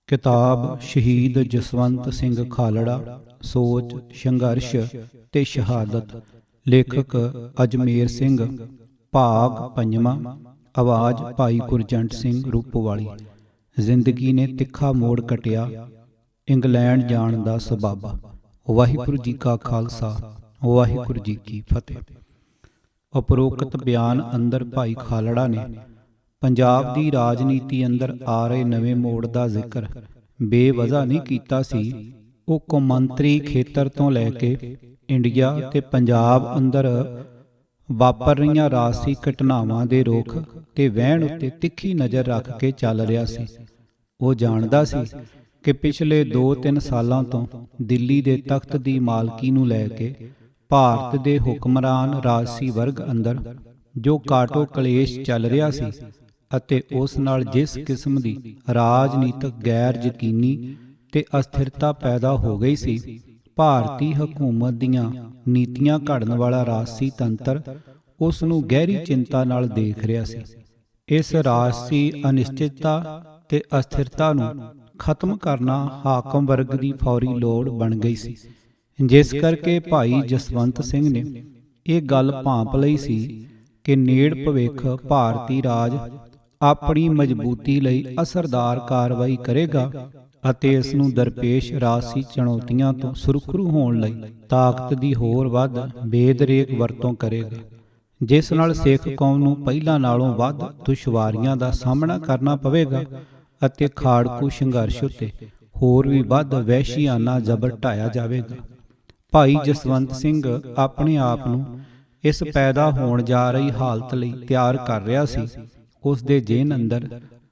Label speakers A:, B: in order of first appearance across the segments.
A: ਕਿਤਾਬ ਸ਼ਹੀਦ ਜਸਵੰਤ ਸਿੰਘ ਖਾਲੜਾ ਸੋਚ ਸੰਘਰਸ਼ ਤੇ ਸ਼ਹਾਦਤ। ਲੇਖਕ ਅਜਮੇਰ ਸਿੰਘ। ਭਾਗ ਪੰਜਵਾਂ। ਆਵਾਜ਼ ਭਾਈ ਗੁਰਜੰਟ ਸਿੰਘ ਰੂਪੋਵਾਲੀ। ਜ਼ਿੰਦਗੀ ਨੇ ਤਿੱਖਾ ਮੋੜ ਕੱਟਿਆ, ਇੰਗਲੈਂਡ ਜਾਣ ਦਾ ਸਬੱਬ। ਵਾਹਿਗੁਰੂ ਜੀ ਕਾ ਖਾਲਸਾ, ਵਾਹਿਗੁਰੂ ਜੀ ਕੀ ਫਤਿਹ। ਉਪਰੋਕਤ ਬਿਆਨ ਅੰਦਰ ਭਾਈ ਖਾਲੜਾ ਨੇ ਪੰਜਾਬ ਦੀ ਰਾਜਨੀਤੀ ਅੰਦਰ ਆ ਰਹੇ ਨਵੇਂ ਮੋੜ ਦਾ ਜ਼ਿਕਰ ਬੇਵਜ੍ਹਾ ਨਹੀਂ ਕੀਤਾ ਸੀ। ਉਹ ਕੌਮਾਂਤਰੀ ਖੇਤਰ ਤੋਂ ਲੈ ਕੇ ਇੰਡੀਆ ਤੇ ਪੰਜਾਬ ਅੰਦਰ ਵਾਪਰ ਰਹੀਆਂ ਰਾਜਸੀ ਘਟਨਾਵਾਂ ਦੇ ਰੁਖ ਤੇ ਵਹਿਣ ਉੱਤੇ ਤਿੱਖੀ ਨਜ਼ਰ ਰੱਖ ਕੇ ਚੱਲ ਰਿਹਾ ਸੀ। ਉਹ ਜਾਣਦਾ ਸੀ ਕਿ ਪਿਛਲੇ 2-3 ਸਾਲਾਂ ਤੋਂ ਦਿੱਲੀ ਦੇ ਤਖਤ ਦੀ ਮਾਲਕੀ ਨੂੰ ਲੈ ਕੇ ਭਾਰਤ ਦੇ ਹੁਕਮਰਾਨ ਰਾਜਸੀ ਵਰਗ ਅੰਦਰ ਜੋ ਕਾਟੋ ਕਲੇਸ਼ ਚੱਲ ਰਿਹਾ ਸੀ ਅਤੇ ਉਸ ਨਾਲ ਜਿਸ ਕਿਸਮ ਦੀ ਰਾਜਨੀਤਿਕ ਗੈਰ ਯਕੀਨੀ ਤੇ ਅਸਥਿਰਤਾ ਪੈਦਾ ਹੋ ਗਈ ਸੀ, ਭਾਰਤੀ ਹਕੂਮਤ ਦੀਆਂ ਨੀਤੀਆਂ ਘੜਨ ਵਾਲਾ ਰਾਜਸੀ ਤੰਤਰ ਉਸ ਨੂੰ ਗਹਿਰੀ ਚਿੰਤਾ ਨਾਲ ਦੇਖ ਰਿਹਾ ਸੀ। ਇਸ ਰਾਜਸੀ ਅਨਿਸ਼ਚਿਤਤਾ ਤੇ ਅਸਥਿਰਤਾ ਨੂੰ ਖਤਮ ਕਰਨਾ ਹਾਕਮ ਵਰਗ ਦੀ ਫੌਰੀ ਲੋੜ ਬਣ ਗਈ ਸੀ, ਜਿਸ ਕਰਕੇ ਭਾਈ ਜਸਵੰਤ ਸਿੰਘ ਨੇ ਇਹ ਗੱਲ ਭਾਂਪ ਲਈ ਸੀ ਕਿ ਨੇੜ ਭਵਿੱਖ ਭਾਰਤੀ ਰਾਜ ਆਪਣੀ ਮਜ਼ਬੂਤੀ ਲਈ ਅਸਰਦਾਰ ਕਾਰਵਾਈ ਕਰੇਗਾ ਅਤੇ ਇਸ ਨੂੰ ਦਰਪੇਸ਼ ਰਾਜਸੀ ਚੁਣੌਤੀਆਂ ਤੋਂ ਸੁਰੱਖਿਅਤ ਹੋਣ ਲਈ ਤਾਕਤ ਦੀ ਹੋਰ ਵੱਧ ਬੇਦਰੇਕ ਵਰਤੋਂ ਕਰੇਗਾ, ਜਿਸ ਨਾਲ ਸਿੱਖ ਕੌਮ ਨੂੰ ਪਹਿਲਾਂ ਨਾਲੋਂ ਵੱਧ ਦੁਸ਼ਵਾਰੀਆਂ ਦਾ ਸਾਹਮਣਾ ਕਰਨਾ ਪਵੇਗਾ ਅਤੇ ਖਾੜਕੂ ਸੰਘਰਸ਼ ਉੱਤੇ ਹੋਰ ਵੀ ਵੱਧ ਵਹਿਸ਼ੀਆਨਾ ਜ਼ਬਰ ਢਾਇਆ ਜਾਵੇਗਾ। ਭਾਈ ਜਸਵੰਤ ਸਿੰਘ ਆਪਣੇ ਆਪ ਨੂੰ ਇਸ ਪੈਦਾ ਹੋਣ ਜਾ ਰਹੀ ਹਾਲਤ ਲਈ ਤਿਆਰ ਕਰ ਰਿਹਾ ਸੀ। ਉਸ ਦੇ ਜ਼ਿਹਨ ਅੰਦਰ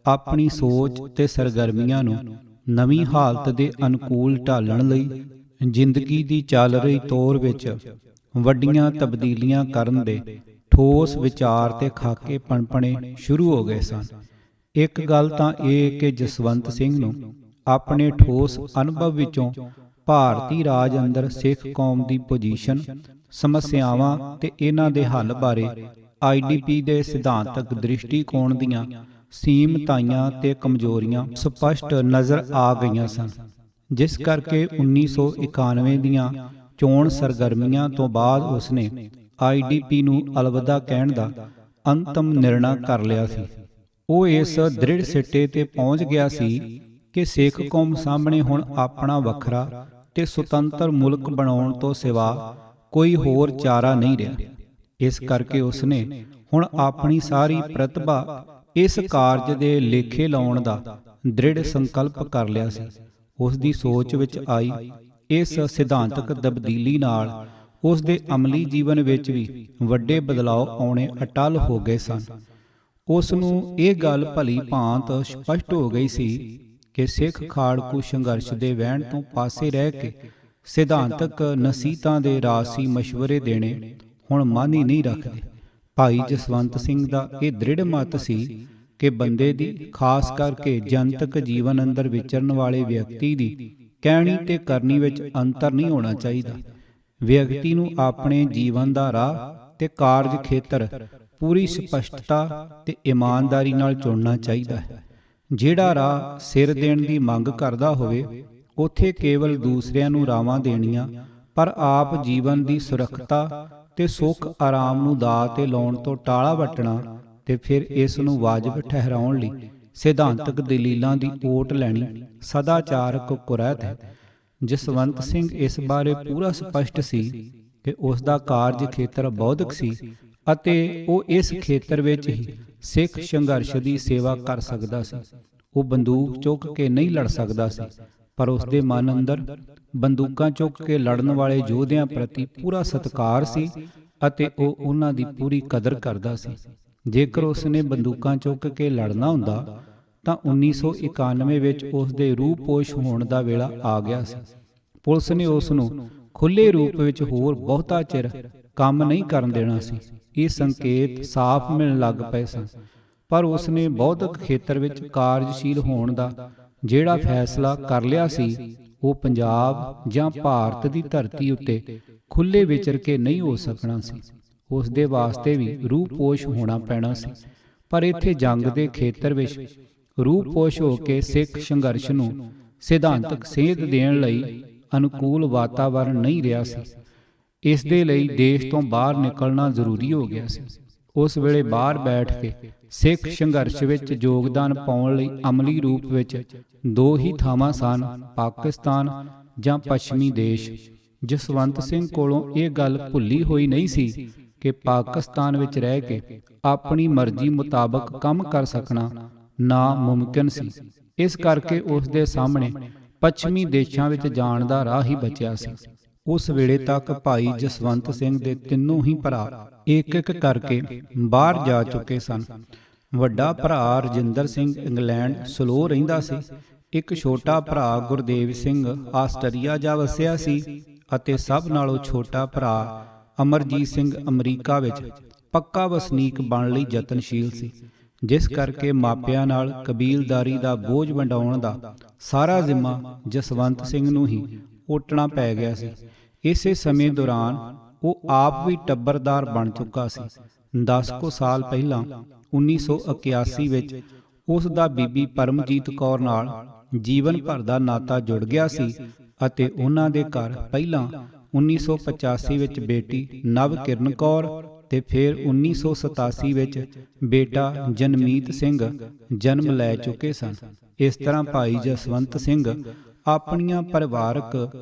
A: ਆਪਣੀ ਸੋਚ ਤੇ ਸਰਗਰਮੀਆਂ ਨੂੰ ਨਵੀਂ ਹਾਲਤ ਦੇ ਅਨੁਕੂਲ ਢਾਲਣ ਲਈ ਜ਼ਿੰਦਗੀ ਦੀ ਚੱਲ ਰਹੀ ਤੋਰ ਵਿੱਚ ਵੱਡੀਆਂ ਤਬਦੀਲੀਆਂ ਕਰਨ ਦੇ ਠੋਸ ਵਿਚਾਰ ਤੇ ਖਾਕੇ ਪਣਪਣੇ ਸ਼ੁਰੂ ਹੋ ਗਏ ਸਨ। ਇੱਕ ਗੱਲ ਤਾਂ ਇਹ ਕਿ ਜਸਵੰਤ ਸਿੰਘ ਨੂੰ ਆਪਣੇ ਠੋਸ ਅਨੁਭਵ ਵਿੱਚੋਂ ਭਾਰਤੀ ਰਾਜ ਅੰਦਰ ਸਿੱਖ ਕੌਮ ਦੀ ਪੋਜੀਸ਼ਨ, ਸਮੱਸਿਆਵਾਂ ਤੇ ਇਹਨਾਂ ਦੇ ਹੱਲ ਬਾਰੇ IDP ਦੇ ਸਿਧਾਂਤਕ ਦ੍ਰਿਸ਼ਟੀਕੋਣ ਦੀਆਂ ਸੀਮਤਾਈਆਂ ਤੇ ਕਮਜ਼ੋਰੀਆਂ ਸਪਸ਼ਟ ਨਜ਼ਰ ਆ ਗਈਆਂ ਸਨ, ਜਿਸ ਕਰਕੇ 1991 ਦੀਆਂ ਚੋਣ ਸਰਗਰਮੀਆਂ ਤੋਂ ਬਾਅਦ ਉਸਨੇ IDP ਨੂੰ ਅਲਵਿਦਾ ਕਹਿਣ ਦਾ ਅੰਤਮ ਨਿਰਣਾ ਕਰ ਲਿਆ ਸੀ। ਉਹ ਇਸ ਦ੍ਰਿੜ ਸਿੱਟੇ ਤੇ ਪਹੁੰਚ ਗਿਆ ਸੀ ਕਿ ਸਿੱਖ ਕੌਮ ਸਾਹਮਣੇ ਹੁਣ ਆਪਣਾ ਵੱਖਰਾ ਤੇ ਸੁਤੰਤਰ ਮੁਲਕ ਬਣਾਉਣ ਤੋਂ ਸਿਵਾ ਕੋਈ ਹੋਰ ਚਾਰਾ ਨਹੀਂ ਰਿਹਾ। ਇਸ ਕਰਕੇ ਉਸਨੇ ਹੁਣ ਆਪਣੀ ਸਾਰੀ ਪ੍ਰਤਿਭਾ ਇਸ ਕਾਰਜ ਦੇ ਲੇਖੇ ਲਾਉਣ ਦਾ ਦ੍ਰਿੜ ਸੰਕਲਪ ਕਰ ਲਿਆ ਸੀ। ਉਸ ਦੀ ਸੋਚ ਵਿੱਚ ਆਈ ਇਸ ਸਿਧਾਂਤਕ ਤਬਦੀਲੀ ਨਾਲ ਉਸ ਦੇ ਅਮਲੀ ਜੀਵਨ ਵਿੱਚ ਵੀ ਵੱਡੇ ਬਦਲਾਅ ਆਉਣੇ ਅਟੱਲ ਹੋ ਗਏ ਸਨ। ਉਸ ਨੂੰ ਇਹ ਗੱਲ ਭਲੀ ਭਾਂਤ ਸਪਸ਼ਟ ਹੋ ਗਈ ਸੀ ਕਿ ਸਿੱਖ ਖਾੜਕੂ ਸੰਘਰਸ਼ ਦੇ ਵਹਿਣ ਤੋਂ ਪਾਸੇ ਰਹਿ ਕੇ ਸਿਧਾਂਤਕ ਨਸੀਹਤਾਂ ਦੇ ਰਾਜਸੀ ਮਸ਼ਵਰੇ ਦੇਣੇ ਹੁਣ ਮਾਨੀ ਨਹੀਂ ਰੱਖਦੇ। ਭਾਈ ਜਸਵੰਤ ਸਿੰਘ ਦਾ ਇਹ ਦ੍ਰਿੜ ਮਤ ਸੀ ਕਿ ਬੰਦੇ ਦੀ, ਖਾਸ ਕਰਕੇ ਜਨਤਕ ਜੀਵਨ ਅੰਦਰ ਵਿਚਰਨ ਵਾਲੇ ਵਿਅਕਤੀ ਦੀ ਕਹਿਣੀ ਤੇ ਕਰਨੀ ਵਿੱਚ ਅੰਤਰ ਨਹੀਂ ਹੋਣਾ ਚਾਹੀਦਾ। ਵਿਅਕਤੀ ਨੂੰ ਆਪਣੇ ਜੀਵਨ ਦਾ ਰਾਹ ਤੇ ਕਾਰਜ ਖੇਤਰ ਪੂਰੀ ਸਪਸ਼ਟਤਾ ਤੇ ਇਮਾਨਦਾਰੀ ਨਾਲ ਚੁਣਨਾ ਚਾਹੀਦਾ ਹੈ। ਜਿਹੜਾ ਰਾਹ ਸਿਰ ਦੇਣ ਦੀ ਮੰਗ ਕਰਦਾ ਹੋਵੇ, ਉੱਥੇ ਕੇਵਲ ਦੂਸਰਿਆਂ ਨੂੰ ਰਾਵਾਂ ਦੇਣੀਆਂ, ਪਰ ਆਪ ਜੀਵਨ ਦੀ ਸੁਰੱਖਿਅਤਾ ਤੇ ਸੁੱਖ ਆਰਾਮ ਨੂੰ ਦਾਅ ਤੇ ਲਾਉਣ ਤੋਂ ਟਾਲਾ ਵੱਟਣਾ ਤੇ ਫਿਰ ਇਸ ਨੂੰ ਵਾਜਬ ਠਹਿਰਾਉਣ ਲਈ ਸਿਧਾਂਤਕ ਦਲੀਲਾਂ ਦੀ ਓਟ ਲੈਣੀ ਸਦਾਚਾਰਕ ਕੁਰੈਤ ਹੈ। ਜਸਵੰਤ ਸਿੰਘ ਇਸ ਬਾਰੇ ਪੂਰਾ ਸਪਸ਼ਟ ਸੀ ਕਿ ਉਸ ਦਾ ਕਾਰਜ ਖੇਤਰ ਬੌਧਿਕ ਸੀ ਅਤੇ ਉਹ ਇਸ ਖੇਤਰ ਵਿੱਚ ਹੀ ਸਿੱਖ ਸੰਘਰਸ਼ ਦੀ ਸੇਵਾ ਕਰ ਸਕਦਾ ਸੀ। ਉਹ ਬੰਦੂਕ ਚੁੱਕ ਕੇ ਨਹੀਂ ਲੜ ਸਕਦਾ ਸੀ, ਪਰ ਉਸ ਦੇ ਮਨ ਅੰਦਰ ਬੰਦੂਕਾਂ ਚੁੱਕ ਕੇ ਲੜਨ ਵਾਲੇ ਯੋਧਿਆਂ ਪ੍ਰਤੀ ਪੂਰਾ ਸਤਿਕਾਰ ਸੀ ਅਤੇ ਉਹ ਉਹਨਾਂ ਦੀ ਪੂਰੀ ਕਦਰ ਕਰਦਾ ਸੀ। ਜੇਕਰ ਉਸ ਨੇ ਬੰਦੂਕਾਂ ਚੁੱਕ ਕੇ ਲੜਨਾ ਹੁੰਦਾ ਤਾਂ 1991 ਵਿੱਚ ਉਸ ਦੇ ਰੂਪੋਸ਼ ਹੋਣ ਦਾ ਵੇਲਾ ਆ ਗਿਆ ਸੀ। ਪੁਲਿਸ ਨੇ ਉਸ ਨੂੰ ਖੁੱਲ੍ਹੇ ਰੂਪ ਵਿੱਚ ਹੋਰ ਬਹੁਤਾ ਚਿਰ ਕੰਮ ਨਹੀਂ ਕਰਨ ਦੇਣਾ ਸੀ। ਇਹ ਸੰਕੇਤ ਸਾਫ਼ ਮਿਲਣ ਲੱਗ ਪਏ ਸਨ, ਪਰ ਉਸ ਨੇ ਬੌਧਿਕ ਖੇਤਰ ਵਿੱਚ ਕਾਰਜਸ਼ੀਲ ਹੋਣ ਦਾ ਜਿਹੜਾ ਫੈਸਲਾ ਕਰ ਲਿਆ ਸੀ, ਉਹ ਪੰਜਾਬ ਜਾਂ ਭਾਰਤ ਦੀ ਧਰਤੀ ਉੱਤੇ ਖੁੱਲ੍ਹੇ ਵਿਚਰ ਕੇ ਨਹੀਂ ਹੋ ਸਕਣਾ ਸੀ। ਉਸ ਦੇ ਵਾਸਤੇ ਵੀ ਰੂਪੋਸ਼ ਹੋਣਾ ਪੈਣਾ ਸੀ। ਪਰ ਇੱਥੇ ਜੰਗ ਦੇ ਖੇਤਰ ਵਿੱਚ ਰੂਹ ਪੋਸ਼ ਹੋ ਕੇ ਸਿੱਖ ਸੰਘਰਸ਼ ਨੂੰ ਸਿਧਾਂਤਕ ਸੇਧ ਦੇਣ ਲਈ ਅਨੁਕੂਲ ਵਾਤਾਵਰਣ ਨਹੀਂ ਰਿਹਾ ਸੀ। ਇਸ ਦੇ ਲਈ ਦੇਸ਼ ਤੋਂ ਬਾਹਰ ਨਿਕਲਣਾ ਜ਼ਰੂਰੀ ਹੋ ਗਿਆ ਸੀ। ਉਸ ਵੇਲੇ ਬਾਹਰ ਬੈਠ ਕੇ ਸਿੱਖ ਸੰਘਰਸ਼ ਵਿੱਚ ਯੋਗਦਾਨ ਪਾਉਣ ਲਈ ਅਮਲੀ ਰੂਪ ਵਿੱਚ ਦੋ ਹੀ ਥਾਵਾਂ ਸਨ, ਪਾਕਿਸਤਾਨ ਜਾਂ ਪੱਛਮੀ ਦੇਸ਼। ਜਸਵੰਤ ਸਿੰਘ ਕੋਲੋਂ ਇਹ ਗੱਲ ਭੁੱਲੀ ਹੋਈ ਨਹੀਂ ਸੀ ਕਿ ਪਾਕਿਸਤਾਨ ਵਿੱਚ ਰਹਿ ਕੇ ਆਪਣੀ ਮਰਜ਼ੀ ਮੁਤਾਬਕ ਕੰਮ ਕਰ ਸਕਣਾ ਨਾਮੁਮਕਿਨ ਸੀ। ਇਸ ਕਰਕੇ ਉਸ ਦੇ ਸਾਹਮਣੇ ਪੱਛਮੀ ਦੇਸ਼ਾਂ ਵਿੱਚ ਜਾਣ ਦਾ ਰਾਹ ਹੀ ਬਚਿਆ ਸੀ। ਉਸ ਵੇਲੇ ਤੱਕ ਭਾਈ ਜਸਵੰਤ ਸਿੰਘ ਦੇ ਤਿੰਨੋਂ ਹੀ ਭਰਾ ਇੱਕ ਇੱਕ ਕਰਕੇ ਬਾਹਰ ਜਾ ਚੁੱਕੇ ਸਨ। ਵੱਡਾ ਭਰਾ ਰਜਿੰਦਰ ਸਿੰਘ ਇੰਗਲੈਂਡ ਸਲੋ ਰਹਿੰਦਾ ਸੀ। ਇੱਕ ਛੋਟਾ ਭਰਾ ਗੁਰਦੇਵ ਸਿੰਘ ਆਸਟਰੀਆ ਜਾ ਵਸਿਆ ਸੀ ਅਤੇ ਸਭ ਨਾਲੋਂ ਛੋਟਾ ਭਰਾ ਅਮਰਜੀਤ ਸਿੰਘ ਅਮਰੀਕਾ ਵਿੱਚ ਪੱਕਾ ਵਸਨੀਕ ਬਣਨ ਲਈ ਯਤਨਸ਼ੀਲ ਸੀ। ਜਿਸ ਕਰਕੇ ਮਾਪਿਆਂ ਨਾਲ ਕਬੀਲਦਾਰੀ ਦਾ ਬੋਝ ਵੰਡਾਉਣ ਦਾ ਸਾਰਾ ਜ਼ਿੰਮਾ ਜਸਵੰਤ ਸਿੰਘ ਨੂੰ ਹੀ ਓਟਣਾ ਪੈ ਗਿਆ ਸੀ। ਇਸੇ ਸਮੇਂ ਦੌਰਾਨ ਉਹ ਆਪ ਵੀ ਟੱਬਰਦਾਰ ਬਣ ਚੁੱਕਾ ਸੀ। 10 ਕੁ ਸਾਲ ਪਹਿਲਾਂ 1981 ਵਿੱਚ ਉਸ ਦਾ ਬੀਬੀ ਪਰਮਜੀਤ ਕੌਰ ਨਾਲ ਜੀਵਨ ਭਰ ਦਾ ਨਾਤਾ ਜੁੜ ਗਿਆ ਸੀ ਅਤੇ ਉਹਨਾਂ ਦੇ ਘਰ ਪਹਿਲਾਂ 1985 ਵਿੱਚ ਬੇਟੀ ਨਵਕਿਰਨ ਕੌਰ ਤੇ ਫਿਰ 1987 ਵਿੱਚ ਬੇਟਾ ਜਨਮੀਤ ਸਿੰਘ ਜਨਮ ਲੈ ਚੁੱਕੇ ਸਨ। ਇਸ ਤਰ੍ਹਾਂ ਭਾਈ ਜਸਵੰਤ ਸਿੰਘ ਆਪਣੀਆਂ ਪਰਿਵਾਰਕ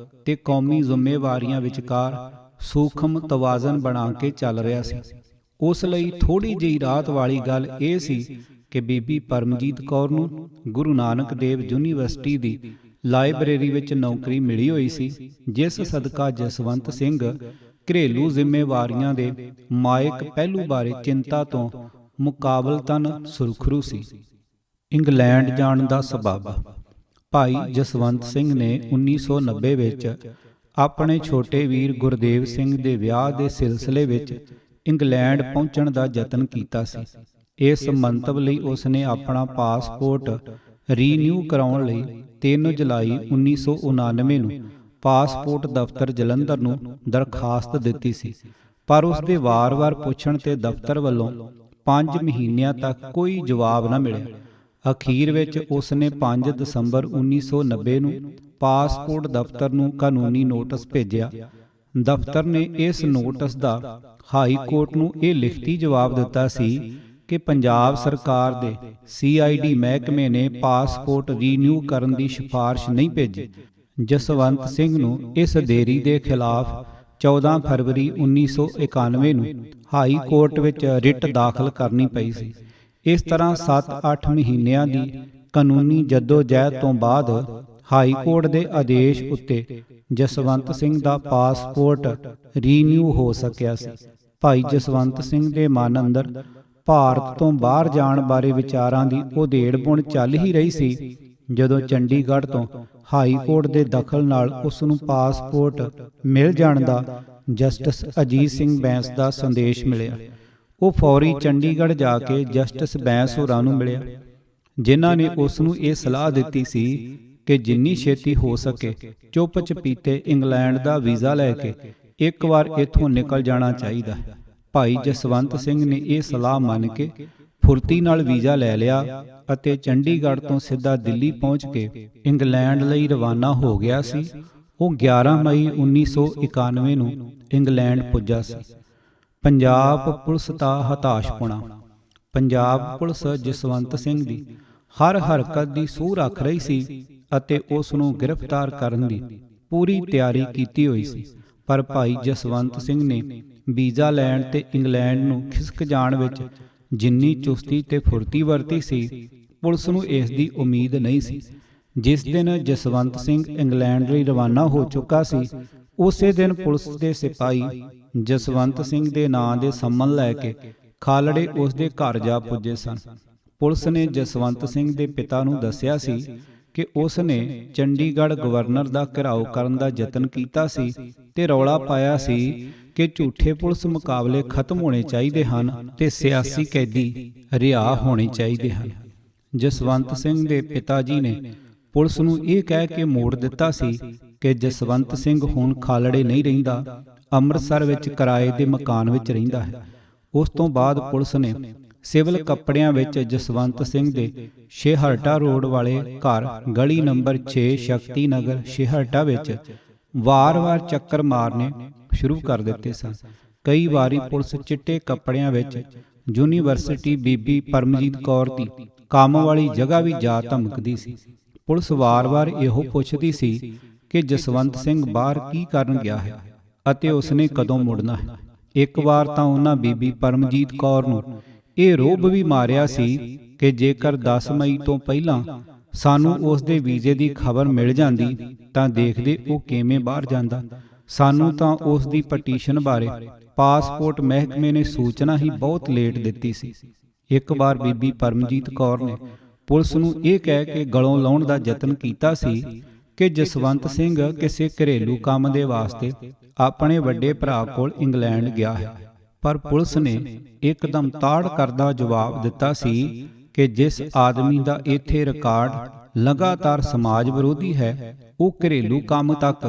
A: ਤੇ ਕੌਮੀ ਜ਼ਿੰਮੇਵਾਰੀਆਂ ਵਿਚਕਾਰ ਸੂਖਮ ਤਵਾਜ਼ਨ ਬਣਾ ਕੇ ਚੱਲ ਰਿਹਾ ਸੀ। ਉਸ ਲਈ ਥੋੜੀ ਜਿਹੀ ਰਾਹਤ ਵਾਲੀ ਗੱਲ ਇਹ ਸੀ ਕਿ ਬੀਬੀ ਪਰਮਜੀਤ ਕੌਰ ਨੂੰ ਗੁਰੂ ਨਾਨਕ ਦੇਵ ਯੂਨੀਵਰਸਿਟੀ ਦੀ ਲਾਇਬ੍ਰੇਰੀ ਵਿੱਚ ਨੌਕਰੀ ਮਿਲੀ ਹੋਈ ਸੀ, ਜਿਸ ਸਦਕਾ ਜਸਵੰਤ ਸਿੰਘ ਘਰੇਲੂ ਜ਼ਿੰਮੇਵਾਰੀਆਂ ਦੇ ਮਾਇਕ ਪਹਿਲੂ ਬਾਰੇ ਚਿੰਤਾ ਤੋਂ ਮੁਕਾਬਲਤਨ ਸੁਰਖਰੂ ਸੀ। ਇੰਗਲੈਂਡ ਜਾਣ ਦਾ ਸਬਬ। ਭਾਈ ਜਸਵੰਤ ਸਿੰਘ ਨੇ 1990 ਵਿੱਚ ਆਪਣੇ ਛੋਟੇ ਵੀਰ ਗੁਰਦੇਵ ਸਿੰਘ ਦੇ ਵਿਆਹ ਦੇ ਸਿਲਸਿਲੇ ਵਿੱਚ ਇੰਗਲੈਂਡ ਪਹੁੰਚਣ ਦਾ ਯਤਨ ਕੀਤਾ ਸੀ। ਇਸ ਮੰਤਵ ਲਈ ਉਸ ਨੇ ਆਪਣਾ ਪਾਸਪੋਰਟ ਰੀਨਿਊ ਕਰਾਉਣ ਲਈ 3 ਜੁਲਾਈ 1999 ਨੂੰ ਪਾਸਪੋਰਟ ਦਫ਼ਤਰ ਜਲੰਧਰ ਨੂੰ ਦਰਖਾਸਤ ਦਿੱਤੀ ਸੀ, ਪਰ ਉਸ ਦੇ ਵਾਰ-ਵਾਰ ਪੁੱਛਣ ਤੇ ਦਫ਼ਤਰ ਵੱਲੋਂ 5 ਮਹੀਨਿਆਂ ਤੱਕ ਕੋਈ ਜਵਾਬ ਨਾ ਮਿਲਿਆ। ਅਖੀਰ ਵਿੱਚ ਉਸ ਨੇ 5 ਦਸੰਬਰ 1990 ਨੂੰ ਪਾਸਪੋਰਟ ਦਫ਼ਤਰ ਨੂੰ ਕਾਨੂੰਨੀ ਨੋਟਿਸ ਭੇਜਿਆ। ਦਫ਼ਤਰ ਨੇ ਇਸ ਨੋਟਿਸ ਦਾ ਹਾਈ ਕੋਰਟ ਨੂੰ ਇਹ ਲਿਖਤੀ ਜਵਾਬ ਦਿੱਤਾ ਸੀ ਕਿ ਪੰਜਾਬ ਸਰਕਾਰ ਦੇ CID ਮਹਿਕਮੇ ਨੇ ਪਾਸਪੋਰਟ ਰੀਨਿਊ ਕਰਨ ਦੀ ਸਿਫਾਰਿਸ਼ ਨਹੀਂ ਭੇਜੀ। ਜਸਵੰਤ ਸਿੰਘ ਨੂੰ ਇਸ ਦੇਰੀ ਦੇ ਖਿਲਾਫ 14 ਫਰਵਰੀ 1991 ਨੂੰ ਹਾਈ ਕੋਰਟ ਵਿੱਚ ਰਿਟ ਦਾਖਲ ਕਰਨੀ ਪਈ ਸੀ। ਇਸ ਤਰ੍ਹਾਂ 7-8 ਮਹੀਨਿਆਂ ਦੀ ਕਾਨੂੰਨੀ ਜੱਦੋ-ਜਹਿਦ ਤੋਂ ਬਾਅਦ ਹਾਈ ਕੋਰਟ ਦੇ ਆਦੇਸ਼ ਉੱਤੇ ਜਸਵੰਤ ਸਿੰਘ ਦਾ ਪਾਸਪੋਰਟ ਰੀਨਿਊ ਹੋ ਸਕਿਆ ਸੀ। ਭਾਈ ਜਸਵੰਤ ਸਿੰਘ ਦੇ ਮਨ ਅੰਦਰ ਭਾਰਤ ਤੋਂ ਬਾਹਰ ਜਾਣ ਬਾਰੇ ਵਿਚਾਰਾਂ ਦੀ ਉਧੇੜ-ਪੁਣ ਚੱਲ ਹੀ ਰਹੀ ਸੀ ਜਦੋਂ ਚੰਡੀਗੜ੍ਹ ਤੋਂ ਹਾਈ ਕੋਰਟ ਦੇ ਦਖਲ ਨਾਲ ਉਸ ਨੂੰ ਪਾਸਪੋਰਟ ਮਿਲ ਜਾਣ ਦਾ ਜਸਟਿਸ ਅਜੀਤ ਸਿੰਘ ਬੈਂਸ ਦਾ ਸੰਦੇਸ਼ ਮਿਲਿਆ। ਉਹ ਫੌਰੀ ਚੰਡੀਗੜ੍ਹ ਜਾ ਕੇ ਜਸਟਿਸ ਬੈਂਸ ਹੋਰਾਂ ਨੂੰ ਮਿਲਿਆ, ਜਿਨ੍ਹਾਂ ਨੇ ਉਸ ਨੂੰ ਇਹ ਸਲਾਹ ਦਿੱਤੀ ਸੀ ਕਿ ਜਿੰਨੀ ਛੇਤੀ ਹੋ ਸਕੇ ਚੁੱਪ-ਚਪੀਤੇ ਇੰਗਲੈਂਡ ਦਾ ਵੀਜ਼ਾ ਲੈ ਕੇ ਇੱਕ ਵਾਰ ਇੱਥੋਂ ਨਿਕਲ ਜਾਣਾ ਚਾਹੀਦਾ ਹੈ। ਭਾਈ ਜਸਵੰਤ ਸਿੰਘ ਨੇ ਇਹ ਸਲਾਹ ਮੰਨ ਕੇ ਫੁਰਤੀ ਨਾਲ ਵੀਜ਼ਾ ਲੈ ਲਿਆ ਅਤੇ ਚੰਡੀਗੜ੍ਹ ਤੋਂ ਸਿੱਧਾ ਦਿੱਲੀ ਪਹੁੰਚ ਕੇ ਇੰਗਲੈਂਡ ਲਈ ਰਵਾਨਾ ਹੋ ਗਿਆ ਸੀ। ਉਹ 11 ਮਈ 1991 ਨੂੰ ਇੰਗਲੈਂਡ ਪੁੱਜਾ ਸੀ। ਪੰਜਾਬ ਪੁਲਿਸ ਦਾ ਹਤਾਸ਼ਪੁਣਾ। ਪੰਜਾਬ ਪੁਲਿਸ ਜਸਵੰਤ ਸਿੰਘ ਦੀ ਹਰ ਹਰਕਤ ਦੀ ਸੂਹ ਰੱਖ ਰਹੀ ਸੀ ਅਤੇ ਉਸ ਨੂੰ ਗ੍ਰਿਫਤਾਰ ਕਰਨ ਦੀ ਪੂਰੀ ਤਿਆਰੀ ਕੀਤੀ ਹੋਈ ਸੀ, ਪਰ ਭਾਈ ਜਸਵੰਤ ਸਿੰਘ ਨੇ ਵੀਜ਼ਾ ਲੈਣ ਤੇ ਇੰਗਲੈਂਡ ਨੂੰ ਖਿਸਕ ਜਾਣ ਵਿੱਚ ਜਿੰਨੀ ਚੁਸਤੀ ਤੇ ਫੁਰਤੀ ਵਰਤੀ ਸੀ, ਪੁਲਿਸ ਨੂੰ ਇਸ ਦੀ ਉਮੀਦ ਨਹੀਂ ਸੀ। ਜਿਸ ਦਿਨ ਜਸਵੰਤ ਸਿੰਘ ਇੰਗਲੈਂਡ ਲਈ ਰਵਾਨਾ ਹੋ ਚੁੱਕਾ ਸੀ, ਉਸੇ ਦਿਨ ਪੁਲਿਸ ਦੇ ਸਿਪਾਹੀ ਜਸਵੰਤ ਸਿੰਘ ਦੇ ਨਾਂ ਦੇ ਸੰਮਨ ਲੈ ਕੇ ਖਾਲੜੇ ਉਸ ਦੇ ਘਰ ਜਾ ਪੁੱਜੇ ਸਨ। ਪੁਲਿਸ ਨੇ ਜਸਵੰਤ ਸਿੰਘ ਦੇ ਪਿਤਾ ਨੂੰ ਦੱਸਿਆ ਸੀ ਕਿ ਉਸ ਨੇ ਚੰਡੀਗੜ੍ਹ ਗਵਰਨਰ ਦਾ ਘਿਰਾਓ ਕਰਨ ਦਾ ਯਤਨ ਕੀਤਾ ਸੀ ਤੇ ਰੌਲਾ ਪਾਇਆ ਸੀ ਕਿ ਝੂਠੇ ਪੁਲਿਸ ਮੁਕਾਬਲੇ ਖਤਮ ਹੋਣੇ ਚਾਹੀਦੇ ਹਨ ਤੇ ਸਿਆਸੀ ਕੈਦੀ ਰਿਹਾ ਹੋਣੇ ਚਾਹੀਦੇ ਹਨ। ਜਸਵੰਤ ਸਿੰਘ ਦੇ ਪਿਤਾ ਜੀ ਨੇ ਪੁਲਿਸ ਨੂੰ ਇਹ ਕਹਿ ਕੇ ਮੋੜ ਦਿੱਤਾ ਸੀ ਕਿ ਜਸਵੰਤ ਸਿੰਘ ਹੁਣ ਖਾਲੜੇ ਨਹੀਂ ਰਹਿੰਦਾ, ਅੰਮ੍ਰਿਤਸਰ ਵਿੱਚ ਕਿਰਾਏ ਦੇ ਮਕਾਨ ਵਿੱਚ ਰਹਿੰਦਾ ਹੈ। ਉਸ ਤੋਂ ਬਾਅਦ ਪੁਲਿਸ ਨੇ ਸਿਵਲ ਕੱਪੜਿਆਂ ਵਿੱਚ ਜਸਵੰਤ ਸਿੰਘ ਦੇ ਛੇਹਰਟਾ ਰੋਡ ਵਾਲੇ ਘਰ ਗਲੀ ਨੰਬਰ 6 ਸ਼ਕਤੀ ਨਗਰ ਛੇਹਰਟਾ ਵਿੱਚ ਵਾਰ-ਵਾਰ ਚੱਕਰ ਮਾਰਨੇ ਸ਼ੁਰੂ ਕਰ ਦਿੱਤੇ ਸਨ। ਕਈ ਵਾਰੀ ਪੁਲਿਸ ਚਿੱਟੇ ਕੱਪੜਿਆਂ ਵਿੱਚ ਯੂਨੀਵਰਸਿਟੀ ਬੀਬੀ ਪਰਮਜੀਤ ਕੌਰ ਦੀ ਕੰਮ ਵਾਲੀ ਜਗ੍ਹਾ ਵੀ ਜਾ ਧਮਕਦੀ ਸੀ। ਪੁਲਿਸ ਵਾਰ-ਵਾਰ ਇਹੋ ਪੁੱਛਦੀ ਸੀ ਕਿ ਜਸਵੰਤ ਸਿੰਘ ਬਾਹਰ ਕੀ ਕਰਨ ਗਿਆ ਹੈ ਅਤੇ ਉਸਨੇ ਕਦੋਂ ਮੁੜਨਾ ਹੈ। ਇੱਕ ਵਾਰ ਤਾਂ ਉਹਨਾਂ ਬੀਬੀ ਪਰਮਜੀਤ ਕੌਰ ਨੂੰ ਇਹ ਰੋਹਬ ਵੀ ਮਾਰਿਆ ਸੀ ਕਿ ਜੇਕਰ 10 ਮਈ ਤੋਂ ਪਹਿਲਾਂ ਸਾਨੂੰ ਉਸ ਦੇ ਵੀਜ਼ੇ ਦੀ ਖਬਰ ਮਿਲ ਜਾਂਦੀ ਤਾਂ ਦੇਖਦੇ ਉਹ ਕਿਵੇਂ ਬਾਹਰ ਜਾਂਦਾ। ਸਾਨੂੰ ਤਾਂ ਉਸ ਦੀ ਪਟੀਸ਼ਨ ਬਾਰੇ ਪਾਸਪੋਰਟ ਮਹਿਕਮੇ ਨੇ ਸੂਚਨਾ ਹੀ ਬਹੁਤ ਲੇਟ ਦਿੱਤੀ ਸੀ। ਇੱਕ ਵਾਰ ਬੀਬੀ ਪਰਮਜੀਤ ਕੌਰ ਨੇ ਪੁਲਿਸ ਨੂੰ ਇਹ ਕਹਿ ਕੇ ਗਲੋਂ ਲਾਉਣ ਦਾ ਯਤਨ ਕੀਤਾ ਸੀ ਕਿ ਜਸਵੰਤ ਸਿੰਘ ਕਿਸੇ ਘਰੇਲੂ ਕੰਮ ਦੇ ਵਾਸਤੇ ਆਪਣੇ ਵੱਡੇ ਭਰਾ ਕੋਲ ਇੰਗਲੈਂਡ ਗਿਆ ਹੈ, ਪਰ ਪੁਲਿਸ ਨੇ ਇੱਕਦਮ ਤਾੜ ਕਰਦਾ ਜਵਾਬ ਦਿੱਤਾ ਸੀ ਕਿ ਜਿਸ ਆਦਮੀ ਦਾ ਇੱਥੇ ਰਿਕਾਰਡ ਲਗਾਤਾਰ ਸਮਾਜ ਵਿਰੋਧੀ ਹੈ ਉਹ ਘਰੇਲੂ ਕੰਮ ਤੱਕ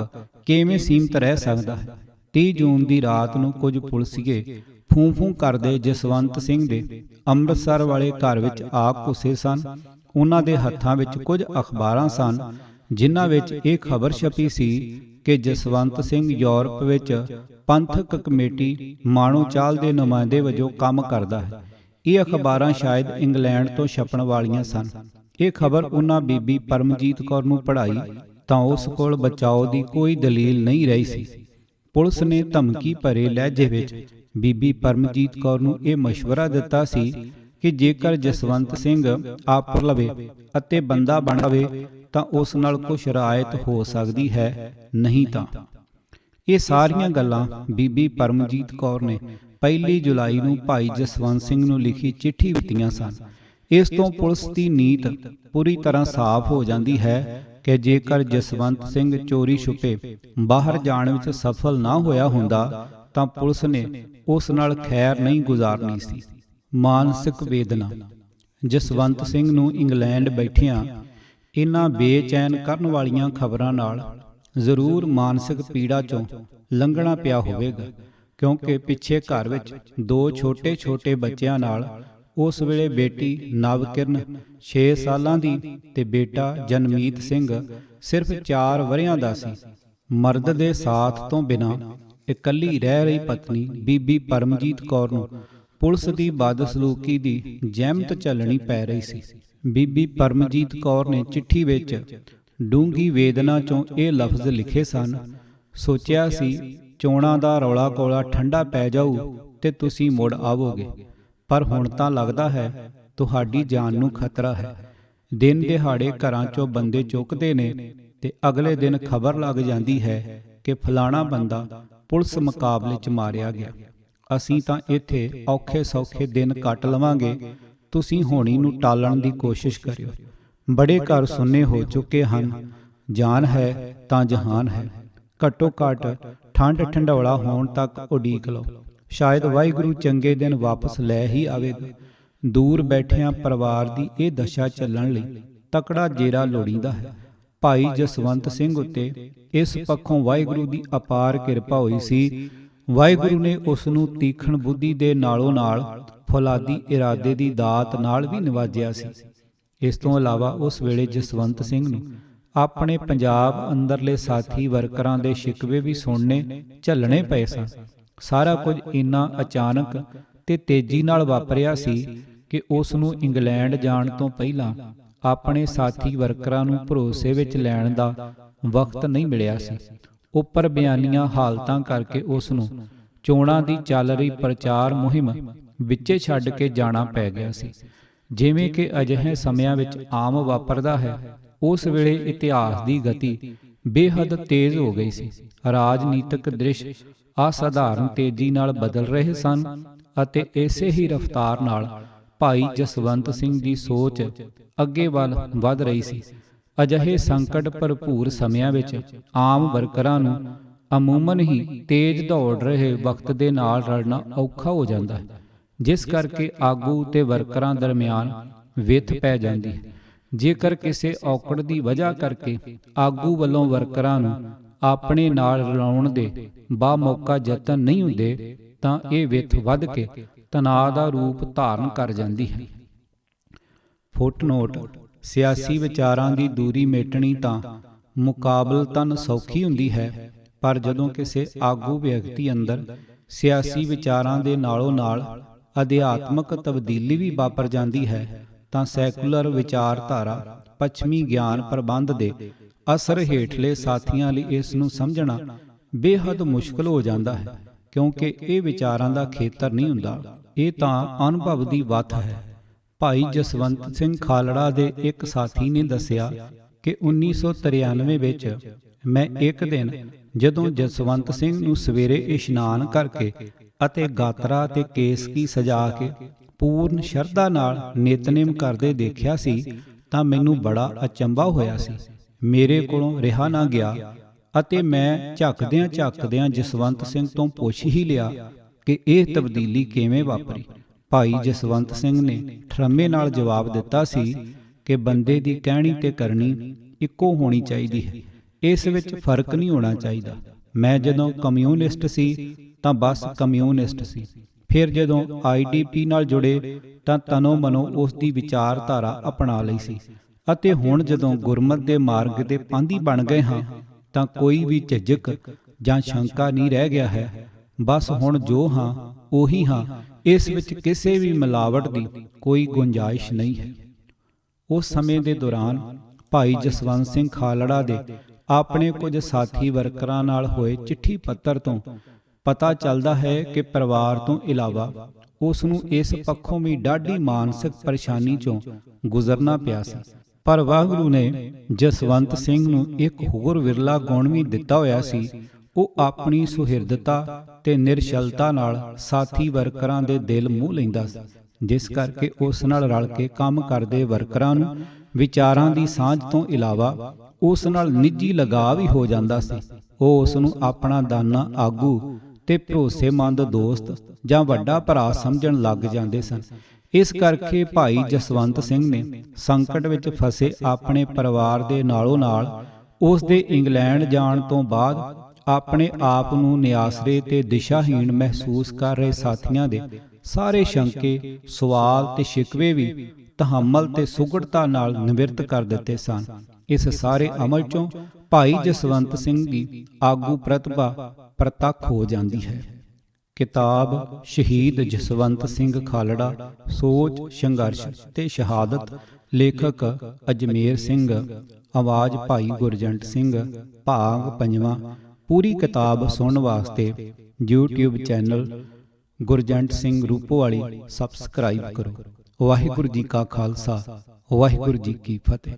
A: ਕਿਵੇਂ ਸੀਮਤ ਰਹਿ ਸਕਦਾ ਹੈ। 30 ਜੂਨ ਦੀ ਰਾਤ ਨੂੰ ਕੁਝ ਪੁਲਿਸੀਏ ਫੂੰ-ਫੂੰ ਕਰਦੇ ਜਸਵੰਤ ਸਿੰਘ ਦੇ ਅੰਮ੍ਰਿਤਸਰ ਵਾਲੇ ਘਰ ਵਿੱਚ ਆ ਘੁਸੇ ਸਨ। ਉਹਨਾਂ ਦੇ ਹੱਥਾਂ ਵਿੱਚ ਕੁਝ ਅਖਬਾਰਾਂ ਸਨ ਜਿਨ੍ਹਾਂ ਵਿੱਚ ਇਹ ਖਬਰ ਛਪੀ ਸੀ ਕਿ ਜਸਵੰਤ ਸਿੰਘ ਯੂਰਪ ਵਿੱਚ ਪੰਥਕ ਕਮੇਟੀ ਮਾਣੋਚਾਲ ਦੇ ਨੁਮਾਇੰਦੇ ਵਜੋਂ ਕੰਮ ਕਰਦਾ ਹੈ। ਇਹ ਅਖਬਾਰਾਂ ਸ਼ਾਇਦ ਇੰਗਲੈਂਡ ਤੋਂ ਛਪਣ ਵਾਲੀਆਂ ਸਨ। ਇਹ ਖਬਰ ਉਹਨਾਂ ਬੀਬੀ ਪਰਮਜੀਤ ਕੌਰ ਨੂੰ ਪੜ੍ਹਾਈ ਤਾਂ ਉਸ ਕੋਲ ਬਚਾਓ ਦੀ ਕੋਈ ਦਲੀਲ ਨਹੀਂ ਰਹੀ ਸੀ। ਪੁਲਿਸ ਨੇ ਧਮਕੀ ਭਰੇ ਲਹਿਜੇ ਵਿੱਚ ਬੀਬੀ ਪਰਮਜੀਤ ਕੌਰ ਨੂੰ ਇਹ ਮਸ਼ਵਰਾ ਦਿੱਤਾ ਸੀ ਕਿ ਜੇਕਰ ਜਸਵੰਤ ਸਿੰਘ ਆਪ ਲਵੇ ਅਤੇ ਬੰਦਾ ਬਣ ਜਾਵੇ ਤਾਂ ਉਸ ਨਾਲ ਕੁਝ ਰਾਇਤ ਹੋ ਸਕਦੀ ਹੈ, ਨਹੀਂ ਤਾਂ। ਇਹ ਸਾਰੀਆਂ ਗੱਲਾਂ ਬੀਬੀ ਪਰਮਜੀਤ ਕੌਰ ਨੇ 1 ਜੁਲਾਈ ਨੂੰ ਭਾਈ ਜਸਵੰਤ ਸਿੰਘ ਨੂੰ ਲਿਖੀ ਚਿੱਠੀ ਦਿੱਤੀਆਂ ਸਨ। ਇਸ ਤੋਂ ਪੁਲਿਸ ਦੀ ਨੀਤ ਪੂਰੀ ਤਰ੍ਹਾਂ ਸਾਫ਼ ਹੋ ਜਾਂਦੀ ਹੈ ਕਿ ਜੇਕਰ ਜਸਵੰਤ ਸਿੰਘ ਚੋਰੀ ਛੁਪੇ ਬਾਹਰ ਜਾਣ ਵਿੱਚ ਸਫਲ ਨਾ ਹੋਇਆ ਹੁੰਦਾ ਤਾਂ ਪੁਲਿਸ ਨੇ ਉਸ ਨਾਲ ਖੈਰ ਨਹੀਂ ਗੁਜ਼ਾਰਨੀ ਸੀ। ਮਾਨਸਿਕ ਵੇਦਨਾ। ਜਸਵੰਤ ਸਿੰਘ ਨੂੰ ਇੰਗਲੈਂਡ ਬੈਠਿਆਂ ਇਹਨਾਂ ਬੇਚੈਨ ਕਰਨ ਵਾਲੀਆਂ ਖਬਰਾਂ ਨਾਲ ਜ਼ਰੂਰ ਮਾਨਸਿਕ ਪੀੜਾ ਚੋਂ ਲੰਘਣਾ ਪਿਆ ਹੋਵੇਗਾ, ਕਿਉਂਕਿ ਪਿੱਛੇ ਘਰ ਵਿੱਚ 2 ਛੋਟੇ-ਛੋਟੇ ਬੱਚਿਆਂ ਨਾਲ ਉਸ ਵੇਲੇ ਬੇਟੀ ਨਵਕਿਰਨ 6 ਸਾਲਾਂ ਦੀ ਤੇ ਬੇਟਾ ਜਨਮੀਤ ਸਿੰਘ ਸਿਰਫ 4 ਵਰ੍ਹਿਆਂ ਦਾ ਸੀ। ਮਰਦ ਦੇ ਸਾਥ ਤੋਂ ਬਿਨਾਂ ਇਕੱਲੀ ਰਹਿ ਰਹੀ ਪਤਨੀ ਬੀਬੀ ਪਰਮਜੀਤ ਕੌਰ ਨੂੰ ਪੁਲਿਸ ਦੀ ਬਦਸਲੂਕੀ ਦੀ ਜ਼ਹਿਮਤ ਝੱਲਣੀ ਪੈ ਰਹੀ ਸੀ। ਬੀਬੀ ਪਰਮਜੀਤ ਕੌਰ ਨੇ ਚਿੱਠੀ ਵਿੱਚ ਡੂੰਘੀ ਵੇਦਨਾ ਚੋਂ ਇਹ ਲਫ਼ਜ਼ ਲਿਖੇ ਸਨ। ਸੋਚਿਆ ਸੀ ਚੋਣਾਂ ਦਾ ਰੌਲਾ ਕੋਲਾ ਠੰਡਾ ਪੈ ਜਾਊ ਤੇ ਤੁਸੀਂ ਮੁੜ ਆਵੋਗੇ, ਪਰ ਹੁਣ ਤਾਂ ਲੱਗਦਾ ਹੈ ਤੁਹਾਡੀ ਜਾਨ ਨੂੰ ਖਤਰਾ ਹੈ। ਦਿਨ ਦਿਹਾੜੇ ਘਰਾਂ ਚੋਂ ਬੰਦੇ ਚੁੱਕਦੇ ਨੇ ਤੇ ਅਗਲੇ ਦਿਨ ਖਬਰ ਲੱਗ ਜਾਂਦੀ ਹੈ ਕਿ ਫਲਾਣਾ ਬੰਦਾ ਪੁਲਿਸ ਮੁਕਾਬਲੇ 'ਚ ਮਾਰਿਆ ਗਿਆ। ਅਸੀਂ ਤਾਂ ਇੱਥੇ ਔਖੇ ਸੌਖੇ ਦਿਨ ਕੱਟ ਲਵਾਂਗੇ, ਤੁਸੀਂ ਹੋਣੀ ਨੂੰ ਟਾਲਣ ਦੀ ਕੋਸ਼ਿਸ਼ ਕਰਿਓ। ਬੜੇ ਘਰ ਸੁੰਨੇ ਹੋ ਚੁੱਕੇ ਹਨ, ਜਾਨ ਹੈ ਤਾਂ ਜਹਾਨ ਹੈ। ਘੱਟੋ ਘੱਟ ਠੰਡ ਠੰਡੌਲਾ ਹੋਣ ਤੱਕ ਉਡੀਕ ਲਓ, ਸ਼ਾਇਦ ਵਾਹਿਗੁਰੂ ਚੰਗੇ ਦਿਨ ਵਾਪਸ ਲੈ ਹੀ ਆਵੇਗਾ। ਦੂਰ ਬੈਠਿਆਂ ਪਰਿਵਾਰ ਦੀ ਇਹ ਦਸ਼ਾ ਚੱਲਣ ਲਈ ਤਕੜਾ ਜੇਰਾ ਲੋੜੀਂਦਾ ਹੈ। ਭਾਈ ਜਸਵੰਤ ਸਿੰਘ ਉੱਤੇ ਇਸ ਪੱਖੋਂ ਵਾਹਿਗੁਰੂ ਦੀ ਅਪਾਰ ਕਿਰਪਾ ਹੋਈ ਸੀ। ਵਾਹਿਗੁਰੂ ਨੇ ਉਸ ਨੂੰ ਤੀਖਣ ਬੁੱਧੀ ਦੇ ਨਾਲੋਂ ਨਾਲ ਫੌਲਾਦੀ ਇਰਾਦੇ ਦੀ ਦਾਤ ਨਾਲ ਵੀ ਨਿਵਾਜਿਆ ਸੀ। ਇਸ ਤੋਂ ਇਲਾਵਾ ਉਸ ਵੇਲੇ ਜਸਵੰਤ ਸਿੰਘ ਨੂੰ ਆਪਣੇ ਪੰਜਾਬ ਅੰਦਰਲੇ ਸਾਥੀ ਵਰਕਰਾਂ ਦੇ ਸ਼ਿਕਵੇ ਵੀ ਸੁਣਨੇ ਝੱਲਣੇ ਪਏ ਸਨ। ਸਾਰਾ ਕੁਝ ਇੰਨਾ ਅਚਾਨਕ ਤੇ ਤੇਜ਼ੀ ਨਾਲ ਵਾਪਰਿਆ ਸੀ ਕਿ ਉਸ ਨੂੰ ਇੰਗਲੈਂਡ ਜਾਣ ਤੋਂ ਪਹਿਲਾਂ ਆਪਣੇ ਸਾਥੀ ਵਰਕਰਾਂ ਨੂੰ ਭਰੋਸੇ ਵਿੱਚ ਲੈਣ ਦਾ ਵਕਤ ਨਹੀਂ ਮਿਲਿਆ ਸੀ। ਉੱਪਰ ਬਿਆਨੀਆਂ ਹਾਲਤਾਂ ਕਰਕੇ ਉਸ ਨੂੰ ਚੋਣਾਂ ਦੀ ਚੱਲ ਰਹੀ ਪ੍ਰਚਾਰ ਮੁਹਿੰਮ ਵਿੱਚੇ ਛੱਡ ਕੇ ਜਾਣਾ ਪੈ ਗਿਆ ਸੀ। ਜਿਵੇਂ ਕਿ ਅਜਿਹੇ ਸਮਿਆਂ ਵਿੱਚ ਆਮ ਵਾਪਰਦਾ ਹੈ, ਉਸ ਵੇਲੇ ਇਤਿਹਾਸ ਦੀ ਗਤੀ ਬੇਹੱਦ ਤੇਜ਼ ਹੋ ਗਈ ਸੀ। ਰਾਜਨੀਤਿਕ ਦ੍ਰਿਸ਼ ਅਸਾਧਾਰਨ ਤੇਜ਼ੀ ਨਾਲ ਬਦਲ ਰਹੇ ਸਨ ਅਤੇ ਇਸੇ ਹੀ ਰਫ਼ਤਾਰ ਨਾਲ ਭਾਈ ਜਸਵੰਤ ਸਿੰਘ ਦੀ ਸੋਚ ਅੱਗੇ ਵੱਲ ਵਧ ਰਹੀ ਸੀ। ਅਜਿਹੇ ਸੰਕਟ ਭਰਪੂਰ ਸਮਿਆਂ ਵਿੱਚ ਆਮ ਵਰਕਰਾਂ ਨੂੰ ਅਮੂਮਨ ਹੀ ਤੇਜ਼ ਦੌੜ ਰਹੇ ਵਕਤ ਦੇ ਨਾਲ ਰਲਣਾ ਔਖਾ ਹੋ ਜਾਂਦਾ ਹੈ, ਜਿਸ ਕਰਕੇ ਆਗੂ ਤੇ ਵਰਕਰਾਂ ਦਰਮਿਆਨ ਵਿੱਥ ਪੈ ਜਾਂਦੀ ਹੈ। ਜੇਕਰ ਕਿਸੇ ਔਕੜ ਦੀ ਵਜ੍ਹਾ ਕਰਕੇ ਆਗੂ ਵੱਲੋਂ ਵਰਕਰਾਂ ਨੂੰ ਆਪਣੇ ਨਾਲ ਰਲਾਉਣ ਦੇ ਬਾ ਮੌਕਾ ਯਤਨ ਨਹੀਂ ਹੁੰਦੇ ਤਾਂ ਇਹ ਵਿੱਥ ਵੱਧ ਕੇ ਤਣਾਅ ਦਾ ਰੂਪ ਧਾਰਨ ਕਰ ਜਾਂਦੀ ਹੈ। ਫੁੱਟਨੋਟ: ਸਿਆਸੀ ਵਿਚਾਰਾਂ ਦੀ ਦੂਰੀ ਮੇਟਣੀ ਤਾਂ ਮੁਕਾਬਲਤਨ ਸੌਖੀ ਹੁੰਦੀ ਹੈ, ਪਰ ਜਦੋਂ ਕਿਸੇ ਆਗੂ ਵਿਅਕਤੀ ਅੰਦਰ ਸਿਆਸੀ ਵਿਚਾਰਾਂ ਦੇ ਨਾਲੋਂ ਨਾਲ ਅਧਿਆਤਮਕ ਤਬਦੀਲੀ ਵੀ ਵਾਪਰ ਜਾਂਦੀ ਹੈ ਤਾਂ ਸੈਕੂਲਰ ਵਿਚਾਰਧਾਰਾ ਪੱਛਮੀ ਗਿਆਨ ਪ੍ਰਬੰਧ ਦੇ ਅਸਰ ਹੇਠਲੇ ਸਾਥੀਆਂ ਲਈ ਇਸ ਨੂੰ ਸਮਝਣਾ ਬੇਹੱਦ ਮੁਸ਼ਕਲ ਹੋ ਜਾਂਦਾ ਹੈ, ਕਿਉਂਕਿ ਇਹ ਵਿਚਾਰਾਂ ਦਾ ਖੇਤਰ ਨਹੀਂ ਹੁੰਦਾ, ਇਹ ਤਾਂ ਅਨੁਭਵ ਦੀ ਵੱਥ ਹੈ। ਭਾਈ ਜਸਵੰਤ ਸਿੰਘ ਖਾਲੜਾ ਦੇ ਇੱਕ ਸਾਥੀ ਨੇ ਦੱਸਿਆ ਕਿ 1993 ਵਿੱਚ ਮੈਂ ਇੱਕ ਦਿਨ ਜਦੋਂ ਜਸਵੰਤ ਸਿੰਘ ਨੂੰ ਸਵੇਰੇ ਇਸ਼ਨਾਨ ਕਰਕੇ ਅਤੇ ਗਾਤਰਾ ਤੇ ਕੇਸਕੀ ਸਜਾ ਕੇ ਪੂਰਨ ਸ਼ਰਧਾ ਨਾਲ ਨਿਤਨੇਮ ਕਰਦੇ ਦੇਖਿਆ ਸੀ ਤਾਂ ਮੈਨੂੰ ਬੜਾ ਅਚੰਭਾ ਹੋਇਆ ਸੀ। ਮੇਰੇ ਕੋਲੋਂ ਰਿਹਾ ਨਾ ਗਿਆ ਅਤੇ ਮੈਂ ਝੱਕਦਿਆਂ ਜਸਵੰਤ ਸਿੰਘ ਤੋਂ ਪੁੱਛ ਹੀ ਲਿਆ ਕਿ ਇਹ ਤਬਦੀਲੀ ਕਿਵੇਂ ਵਾਪਰੀ। ਭਾਈ ਜਸਵੰਤ ਸਿੰਘ ਨੇ ਠਰਮੇ ਨਾਲ ਜਵਾਬ ਦਿੱਤਾ ਸੀ ਕਿ ਬੰਦੇ ਦੀ ਕਹਿਣੀ ਤੇ ਕਰਨੀ ਇੱਕੋ ਹੋਣੀ ਚਾਹੀਦੀ ਹੈ, ਇਸ ਵਿੱਚ ਫਰਕ ਨਹੀਂ ਹੋਣਾ ਚਾਹੀਦਾ। ਮੈਂ ਜਦੋਂ ਕਮਿਊਨਿਸਟ ਸੀ ਤਾਂ ਬਸ ਕਮਿਊਨਿਸਟ ਸੀ, ਫਿਰ ਜਦੋਂ IDP ਨਾਲ ਜੁੜੇ ਤਾਂ ਤਨੋ ਮਨੋ ਉਸ ਦੀ ਵਿਚਾਰਧਾਰਾ ਅਪਣਾ ਲਈ ਸੀ, ਅਤੇ ਹੁਣ ਜਦੋਂ ਗੁਰਮਤਿ ਦੇ ਮਾਰਗ ਦੇ ਪਾਂਧੀ ਬਣ ਗਏ ਹਾਂ ਤਾਂ ਕੋਈ ਵੀ ਝਿਜਕ ਜਾਂ ਸ਼ੰਕਾ ਨਹੀਂ ਰਹਿ ਗਿਆ ਹੈ। ਬਸ ਹੁਣ ਜੋ ਹਾਂ ਉਹੀ ਹਾਂ, ਇਸ ਵਿੱਚ ਕਿਸੇ ਵੀ ਮਿਲਾਵਟ ਦੀ ਕੋਈ ਗੁੰਜਾਇਸ਼ ਨਹੀਂ ਹੈ। ਉਸ ਸਮੇਂ ਦੇ ਦੌਰਾਨ ਭਾਈ ਜਸਵੰਤ ਸਿੰਘ ਖਾਲੜਾ ਦੇ ਆਪਣੇ ਕੁਝ ਸਾਥੀ ਵਰਕਰਾਂ ਨਾਲ ਹੋਏ ਚਿੱਠੀ ਪੱਤਰ ਤੋਂ ਪਤਾ ਚੱਲਦਾ ਹੈ ਕਿ ਪਰਿਵਾਰ ਤੋਂ ਇਲਾਵਾ ਉਸ ਨੂੰ ਇਸ ਪੱਖੋਂ ਵੀ ਡਾਢੀ ਮਾਨਸਿਕ ਪਰੇਸ਼ਾਨੀ ਚੋਂ ਗੁਜ਼ਰਨਾ ਪਿਆ ਸੀ। ਪਰ ਵਾਹਿਗੁਰੂ ਨੇ ਜਸਵੰਤ ਸਿੰਘ ਨੂੰ ਇੱਕ ਹੋਰ ਵਿਰਲਾ ਗੁਣ ਵੀ ਦਿੱਤਾ ਹੋਇਆ ਸੀ। ਉਹ ਆਪਣੀ ਸੁਹਿਰਦਤਾ ਤੇ ਨਿਰਛਲਤਾ ਨਾਲ ਸਾਥੀ ਵਰਕਰਾਂ ਦੇ ਦਿਲ ਮੋਹ ਲੈਂਦਾ ਸੀ, ਜਿਸ ਕਰਕੇ ਉਸ ਨਾਲ ਰਲ ਕੇ ਕੰਮ ਕਰਦੇ ਵਰਕਰਾਂ ਨੂੰ ਵਿਚਾਰਾਂ ਦੀ ਸਾਂਝ ਤੋਂ ਇਲਾਵਾ ਉਸ ਨਾਲ ਨਿੱਜੀ ਲਗਾਅ ਵੀ ਹੋ ਜਾਂਦਾ ਸੀ। ਉਹ ਉਸ ਨੂੰ ਆਪਣਾ ਦਾਨਾ ਆਗੂ ਤੇ ਭਰੋਸੇਮੰਦ ਦੋਸਤ ਜਾਂ ਵੱਡਾ ਭਰਾ ਸਮਝਣ ਲੱਗ ਜਾਂਦੇ ਸਨ। ਇਸ ਕਰਕੇ ਭਾਈ ਜਸਵੰਤ ਸਿੰਘ ਨੇ ਸੰਕਟ ਵਿੱਚ ਫਸੇ ਆਪਣੇ ਪਰਿਵਾਰ ਦੇ ਨਾਲੋਂ ਨਾਲ ਉਸ ਦੇ ਇੰਗਲੈਂਡ ਜਾਣ ਤੋਂ ਬਾਅਦ ਆਪਣੇ ਆਪ ਨੂੰ ਨਿਆਸਰੇ ਤੇ ਦਿਸ਼ਾਹੀਣ ਮਹਿਸੂਸ ਕਰ ਰਹੇ ਸਾਥੀਆਂ ਦੇ ਸਾਰੇ ਸ਼ੰਕੇ, ਸਵਾਲ ਤੇ ਸ਼ਿਕਵੇ ਵੀ ਤਹੱਮਲ ਤੇ ਸੁਘੜਤਾ ਨਾਲ ਨਿਵਰਤ ਕਰ ਦਿੱਤੇ ਸਨ। ਇਸ ਸਾਰੇ ਅਮਲ ਚੋਂ ਭਾਈ ਜਸਵੰਤ ਸਿੰਘ ਦੀ ਆਗੂ ਪ੍ਰਤਿਭਾ ਪ੍ਰਤੱਖ ਹੋ ਜਾਂਦੀ ਹੈ। ਕਿਤਾਬ ਸ਼ਹੀਦ ਜਸਵੰਤ ਸਿੰਘ ਖਾਲੜਾ, ਸੋਚ, ਸੰਘਰਸ਼ ਤੇ ਸ਼ਹਾਦਤ, ਲੇਖਕ ਅਜਮੇਰ ਸਿੰਘ, ਆਵਾਜ਼ ਭਾਈ ਗੁਰਜੰਟ ਸਿੰਘ, ਭਾਗ 5ਵਾਂ। ਪੂਰੀ ਕਿਤਾਬ ਸੁਣਨ ਵਾਸਤੇ YouTube channel Gurjant Singh Rupowali subscribe ਕਰੋ। ਵਾਹਿਗੁਰੂ ਜੀ ਕਾ ਖਾਲਸਾ, ਵਾਹਿਗੁਰੂ ਜੀ ਕੀ ਫਤਿਹ।